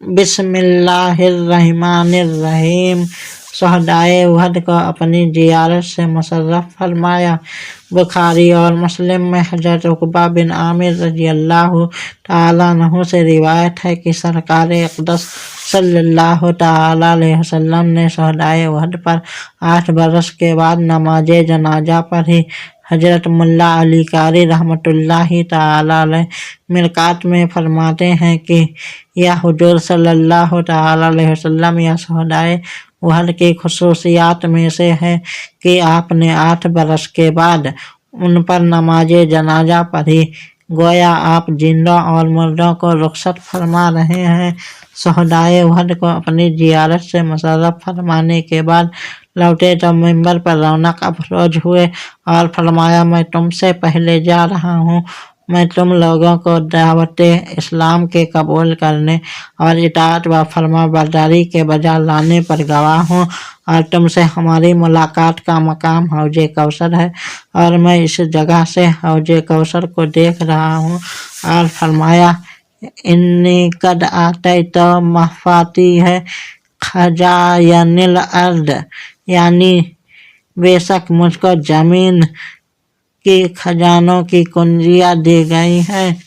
बिस्मिल्लाहिर्रहमानिर्रहीम। शहदाए उहद को अपनी जियारत से मुशर्रफ फरमाया। बुखारी और मुस्लिम में हज़रत उक़बा बिन आमिर रज़ियल्लाहु ताला अन्हु से रिवायत है कि सरकार अक़दस सल्लल्लाहु ताला अलैहि वसल्लम ने शहदाए उहद पर 8 बरस के बाद नमाज जनाजा पढ़ी। हज़रत मुल्ला अली कारी रहमतुल्लाहि ताला अलैह मिरकात में फरमाते हैं कि या हुजूर सल्लल्लाहु ताला अलैहि वसल्लम या शहदाए उहद की खुसूसियात में से है कि आपने 8 बरस के बाद उन पर नमाज जनाजा पढ़ी। गोया आप जिंदों और मुर्दों को रुखसत फरमा रहे हैं। शहदाए उहद को अपनी जियारत से मुशर्रफ फरमाने के बाद लौटे तो मिंबर पर रौनक अफरोज हुए और फरमाया, मैं तुमसे पहले जा रहा हूँ। मैं तुम लोगों को दावत इस्लाम के कबूल करने और इताअत व फरमाबरदारी के बजा लाने पर गवाह हूँ और तुमसे हमारी मुलाकात का मकाम हौज कौसर है और मैं इस जगह से हौज कौसर को देख रहा हूँ। और फरमाया, इन्नी कद आतैत महफाती है खजायनिल अर्द, यानी बेशक मुझको जमीन की खजानों की कुंजियाँ दी गई हैं।